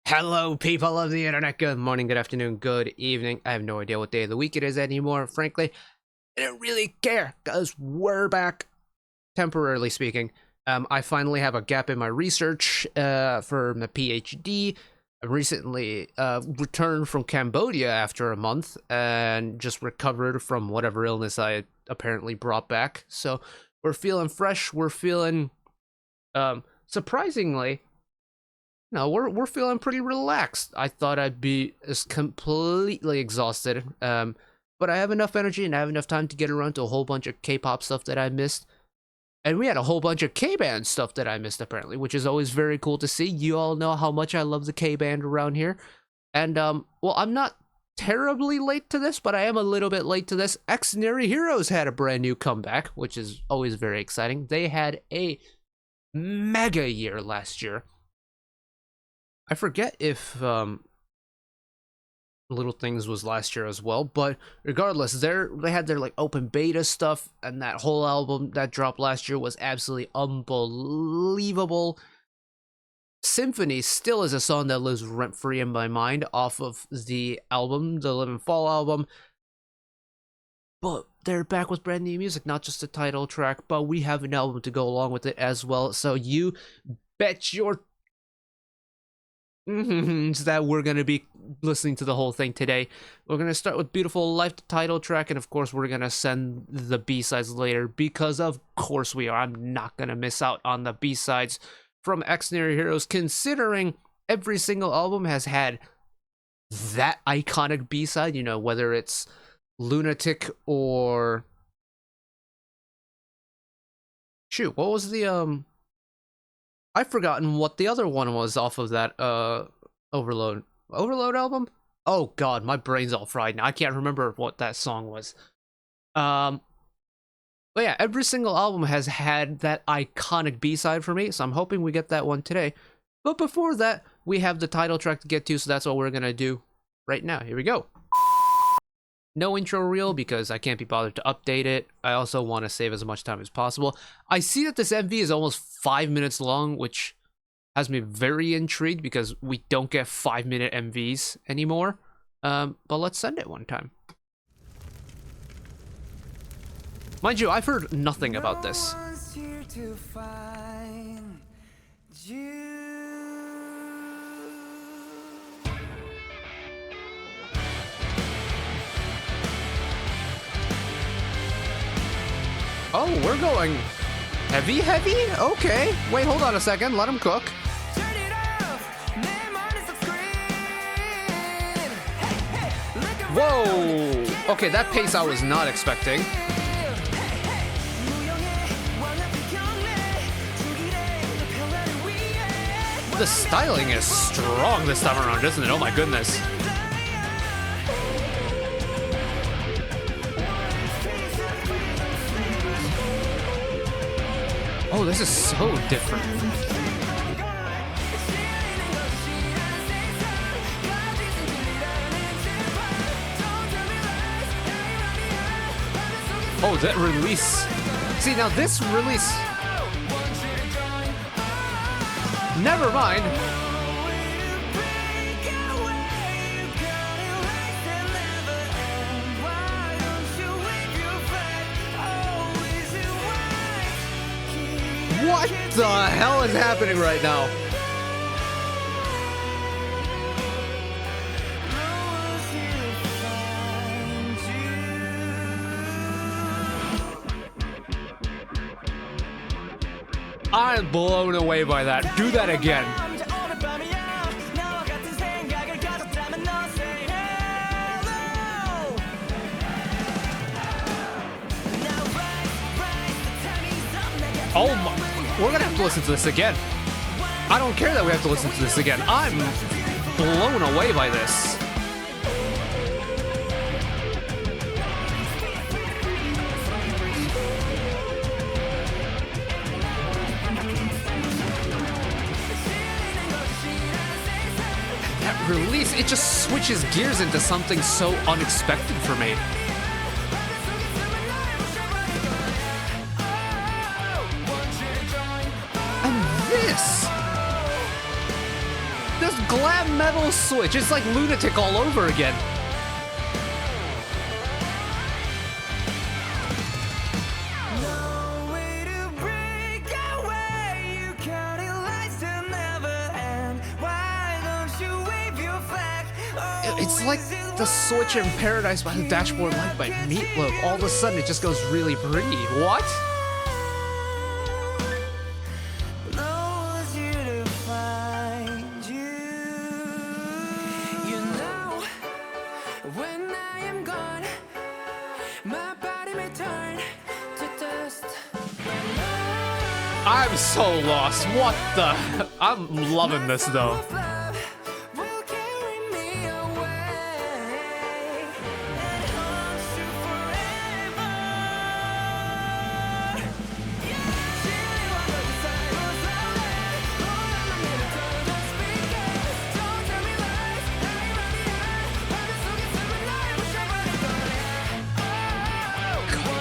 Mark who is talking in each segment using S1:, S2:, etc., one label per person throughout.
S1: Hello, people of the internet. Good morning, good afternoon, good evening. I have no idea what day of the week it is anymore. Frankly, I don't really care because we're back, temporarily speaking. I finally have a gap in my research for my PhD. I recently returned from Cambodia after a month and just recovered from whatever illness I apparently brought back. So we're feeling fresh. We're feeling, surprisingly, no, we're feeling pretty relaxed. I thought I'd be as completely exhausted, but I have enough energy and I have enough time to get around to a whole bunch of K-pop stuff that I missed, and we had a whole bunch of K-band stuff that I missed apparently, which is always very cool to see. You all know how much I love the K-band around here, and well, I'm not terribly late to this, but I am a little bit late to this. Xdinary Heroes had a brand new comeback, which is always very exciting. They had a mega year last year. I forget if Little Things was last year as well, but regardless, they had their like open beta stuff, and that whole album that dropped last year was absolutely unbelievable. Symphony still is a song that lives rent-free in my mind off of the album, the Live and Fall album. But they're back with brand new music, not just the title track, but we have an album to go along with it as well. So you bet your that we're going to be listening to the whole thing today. We're going to start with Beautiful Life, the title track, and of course we're going to send the B-sides later, because of course we are. I'm not going to miss out on the B-sides from Xdinary Heroes, considering every single album has had that iconic B-side, you know, whether it's Lunatic or... Shoot, what was the, I've forgotten what the other one was off of that Overload album. Oh god, my brain's all fried now. I can't remember what that song was. But yeah, every single album has had that iconic B-side for me, so I'm hoping we get that one today. But before that, we have the title track to get to, so that's what we're gonna do right now. Here we go. No intro reel because I can't be bothered to update it. I also want to save as much time as possible. I see that this MV is almost 5 minutes long, which has me very intrigued because we don't get 5-minute MVs anymore. But let's send it one time. Mind you, I've heard nothing about this. Oh, we're going heavy? Okay. Wait, hold on a second. Let him cook. Whoa! Okay, that pace I was not expecting. The styling is strong this time around, isn't it? Oh my goodness. Oh, this is so different. Oh, that release. See, now this release. Never mind. What the hell is happening right now? I'm blown away by that. Do that again. Oh my... We're gonna have to listen to this again. I don't care that we have to listen to this again. I'm blown away by this. That release, it just switches gears into something so unexpected for me. this glam metal switch. It's like Lunatic all over again. It's like the switch in Paradise by the Dashboard Light by Meatloaf. All of a sudden, it just goes really pretty. What? I'm so lost. What the? I'm loving this though.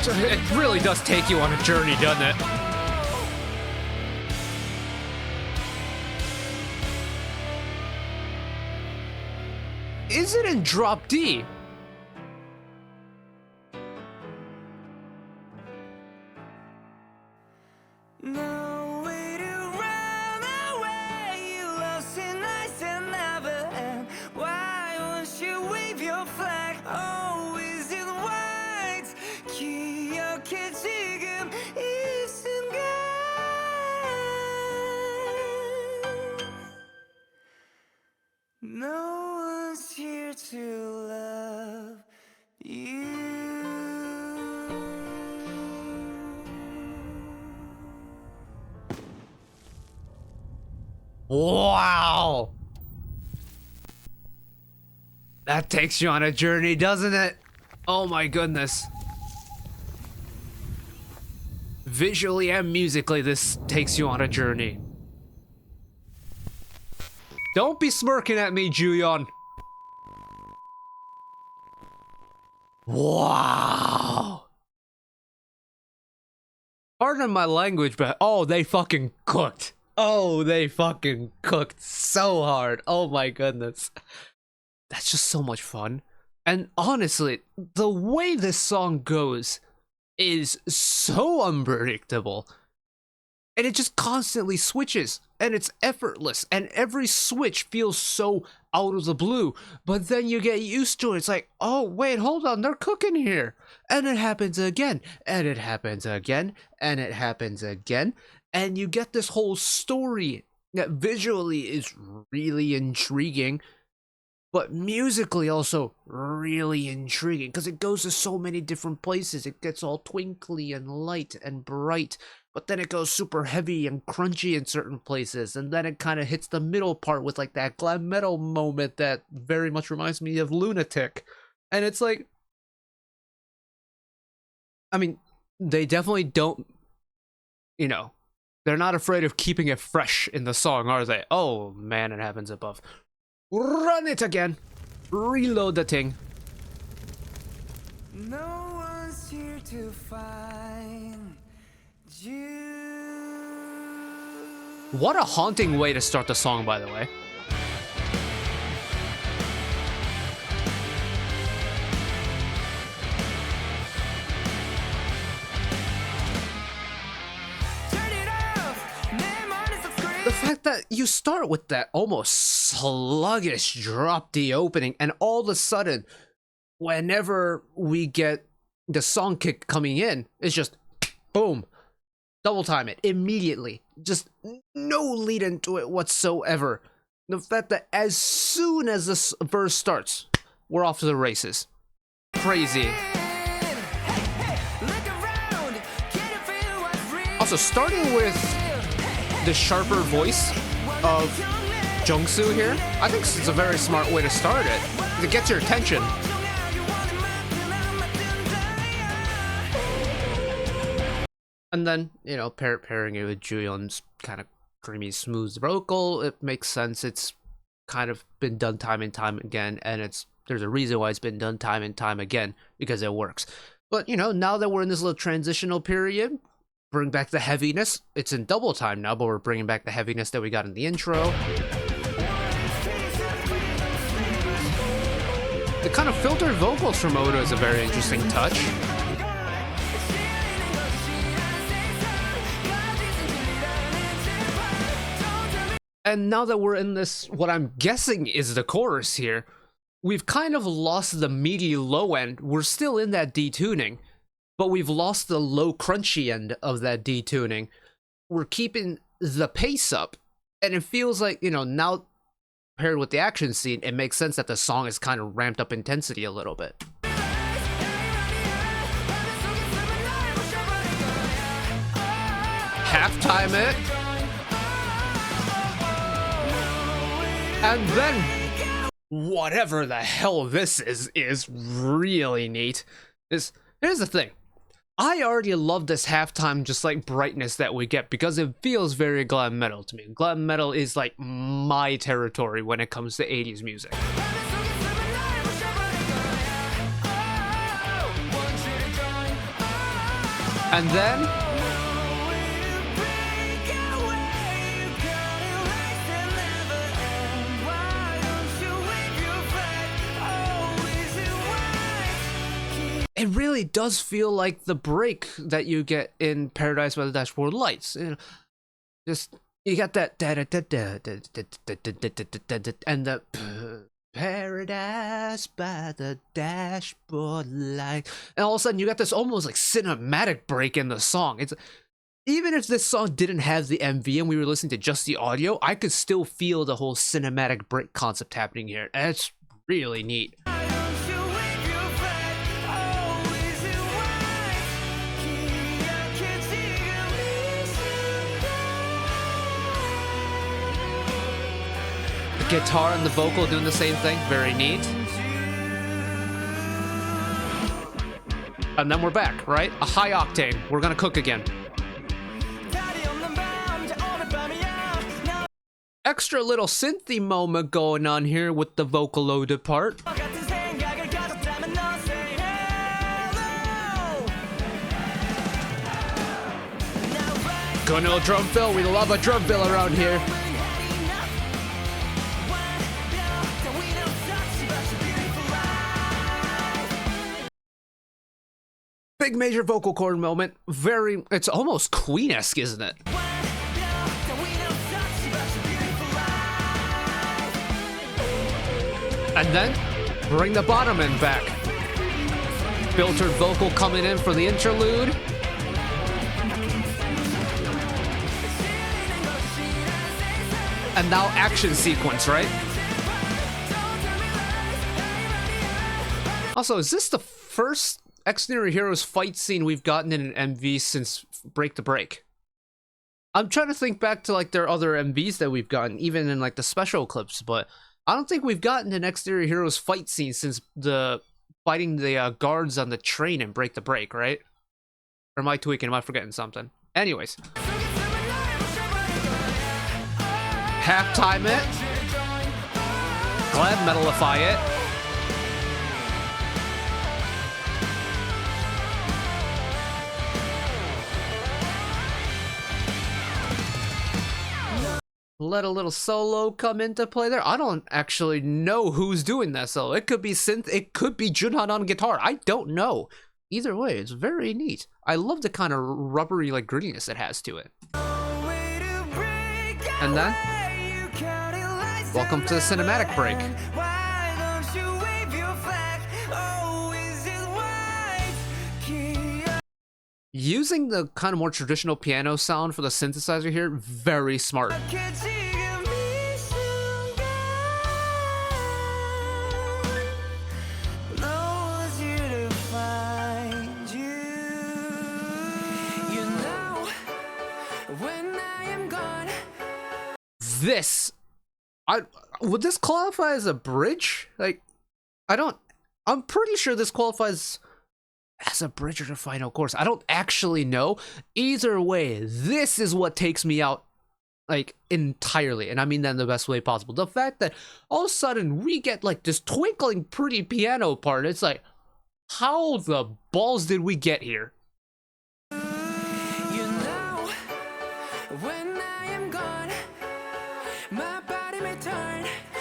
S1: It really does take you on a journey, doesn't it? Is it in drop D?
S2: No way to run away, you lost in ice and never end. Why won't you wave your flag? Always in white. 기억해 지금 이 순간. No one's here to love you.
S1: Wow! That takes you on a journey, doesn't it? Oh my goodness. Visually and musically, this takes you on a journey. Don't be smirking at me, Juyeon. Wow. Pardon my language, but oh, they fucking cooked. Oh, they fucking cooked so hard. Oh my goodness. That's just so much fun. And honestly, the way this song goes is so unpredictable. And it just constantly switches. And it's effortless. And every switch feels so out of the blue. But then you get used to it. It's like, oh, wait, hold on. They're cooking here. And it happens again. And it happens again. And it happens again. And you get this whole story that visually is really intriguing, but musically also really intriguing because it goes to so many different places. It gets all twinkly and light and bright, but then it goes super heavy and crunchy in certain places, and then it kind of hits the middle part with like that glam metal moment that very much reminds me of Lunatic. And it's like, I mean, they definitely don't, you know, they're not afraid of keeping it fresh in the song, are they? Oh man, it happens above. Run it again. Reload the thing.
S2: No one's here to find you.
S1: What a haunting way to start the song, by the way. The fact that you start with that almost sluggish drop D opening, and all of a sudden, whenever we get the song kick coming in, it's just boom, double time it immediately. Just no lead into it whatsoever. The fact that as soon as this verse starts, we're off to the races. Crazy. Also, starting with the sharper voice of Jungsu here, I think it's a very smart way to start it. It gets your attention. And then, you know, pairing it with Juyeon's kind of creamy, smooth vocal, it makes sense. It's kind of been done time and time again, and there's a reason why it's been done time and time again, because it works. But, you know, now that we're in this little transitional period, bring back the heaviness. It's in double time now, but we're bringing back the heaviness that we got in the intro. The kind of filtered vocals from Oda is a very interesting touch. And now that we're in this, what I'm guessing is the chorus here, we've kind of lost the meaty low end. We're still in that detuning, but we've lost the low crunchy end of that detuning. We're keeping the pace up, and it feels like, you know, now paired with the action scene, it makes sense that the song is kind of ramped up intensity a little bit. Halftime it. And then, whatever the hell this is really neat. Here's the thing. I already love this halftime just like brightness that we get because it feels very glam metal to me. Glam metal is like my territory when it comes to 80s music. And then it really does feel like the break that you get in Paradise by the Dashboard Lights. You know, just you got that and the Paradise by the Dashboard Light, and all of a sudden you got this almost like cinematic break in the song. It's even if this song didn't have the MV and we were listening to just the audio, I could still feel the whole cinematic break concept happening here. And it's really neat. Guitar and the vocal doing the same thing, very neat. And then we're back, right? A high octane. We're gonna cook again. Extra little synthy moment going on here with the vocal loaded part. Good old drum fill. We love a drum fill around here. Big major vocal cord moment. Very, it's almost Queen-esque, isn't it? And then, bring the bottom end back. Filtered vocal coming in for the interlude. And now action sequence, right? Also, is this the first Xdinary Heroes fight scene we've gotten in an MV since Break the Break? I'm trying to think back to like their other MVs that we've gotten, even in like the special clips, but I don't think we've gotten an Xdinary Heroes fight scene since the fighting the guards on the train in Break the Break, right? Or am I tweaking? Am I forgetting something? Anyways. Halftime it. Glad metalify it. Let a little solo come into play there. I don't actually know who's doing that solo. It could be synth, it could be Junhan on guitar. I don't know. Either way, it's very neat. I love the kind of rubbery like grittiness it has to it. And then, welcome to the cinematic break. Using the kind of more traditional piano sound for the synthesizer here, very smart. This, would this qualify as a bridge? Like, I'm pretty sure this qualifies as a bridge or the final chorus. I don't actually know. Either way, this is what takes me out, like, entirely, and I mean that in the best way possible. The fact that all of a sudden we get like this twinkling pretty piano part, it's like, how the balls did we get here?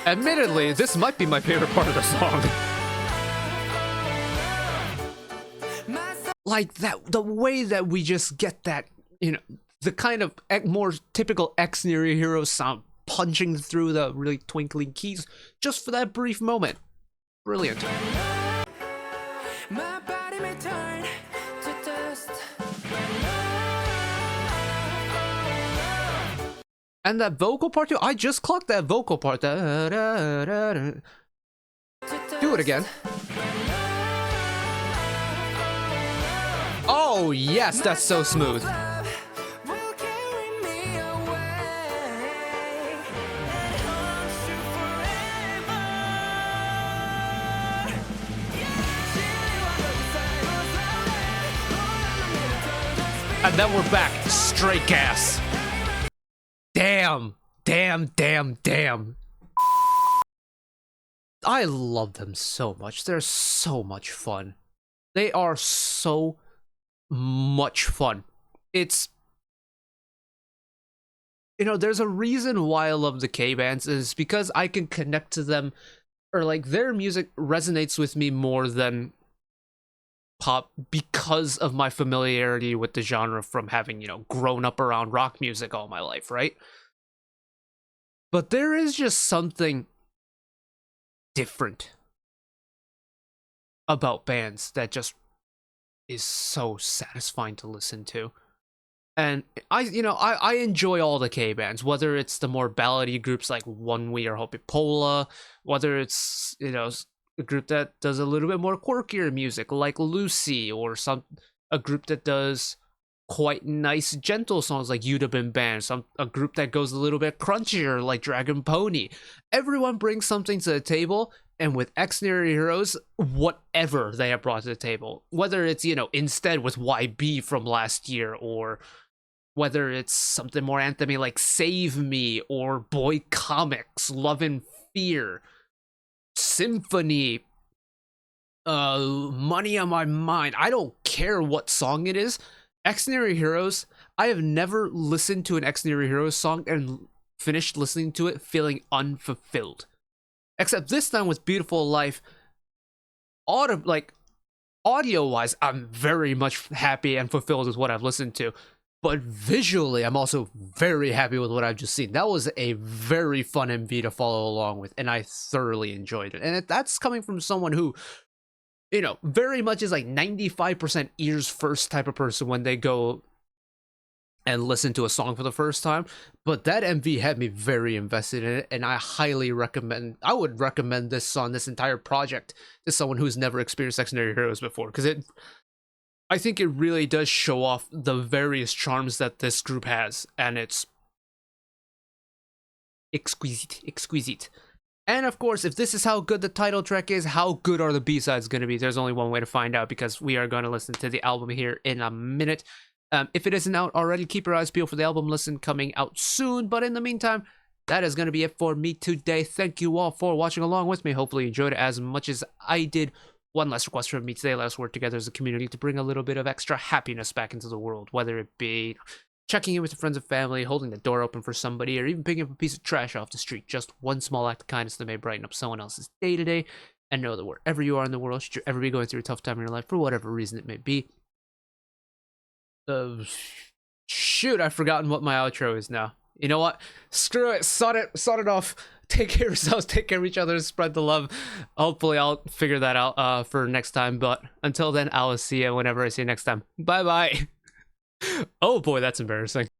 S1: Admittedly, this might be my favorite part of the song. like that, the way that we just get that, you know, the kind of more typical Xdinary Heroes sound punching through the really twinkling keys just for that brief moment. Brilliant.
S2: My body may turn to dust.
S1: And that vocal part too, I just clocked that vocal part. Do it again. Oh yes, that's so smooth.
S2: Will carry me away and haunt you forever.
S1: And then we're back, straight gas. Damn, damn, damn, damn. I love them so much. They're so much fun. They are so much fun. It's, you know, there's a reason why I love the K-bands, is because I can connect to them, or like their music resonates with me more than pop because of my familiarity with the genre from having, you know, grown up around rock music all my life, right? But there is just something different about bands that just is so satisfying to listen to. And I enjoy all the K bands, whether it's the more ballady groups like One We or Hope Pola, whether it's, you know, a group that does a little bit more quirkier music like Lucy, or a group that does quite nice gentle songs like You'd Have Been Banned, a group that goes a little bit crunchier like Dragon Pony. Everyone brings something to the table, and with Xdinary Heroes, whatever they have brought to the table, whether it's, you know, Instead with YB from last year, or whether it's something more anthemy like Save Me, or Boy Comics, Love and Fear, Symphony, Money on My Mind. I don't care what song it is. Xdinary Heroes, I have never listened to an Xdinary Heroes song and finished listening to it feeling unfulfilled. Except this time with Beautiful Life, audio-wise, I'm very much happy and fulfilled with what I've listened to. But visually, I'm also very happy with what I've just seen. That was a very fun MV to follow along with, and I thoroughly enjoyed it. And that's coming from someone who, you know, very much is like 95% ears first type of person when they go and listen to a song for the first time. But that MV had me very invested in it, and I would recommend this song, this entire project, to someone who's never experienced Xdinary Heroes before, because I think it really does show off the various charms that this group has, and it's exquisite. And of course, if this is how good the title track is, how good are the B-sides going to be? There's only one way to find out, because we are going to listen to the album here in a minute. If it isn't out already, keep your eyes peeled for the album listen coming out soon. But in the meantime, that is going to be it for me today. Thank you all for watching along with me. Hopefully you enjoyed it as much as I did. One last request from me today: let us work together as a community to bring a little bit of extra happiness back into the world, whether it be checking in with your friends and family, holding the door open for somebody, or even picking up a piece of trash off the street. Just one small act of kindness that may brighten up someone else's day today. And know that wherever you are in the world, should you ever be going through a tough time in your life, for whatever reason it may be, shoot, I've forgotten what my outro is now. You know what? Screw it. Sod it off. Take care of yourselves. Take care of each other. Spread the love. Hopefully I'll figure that out for next time. But until then, I'll see you whenever I see you next time. Bye-bye. Oh boy, that's embarrassing.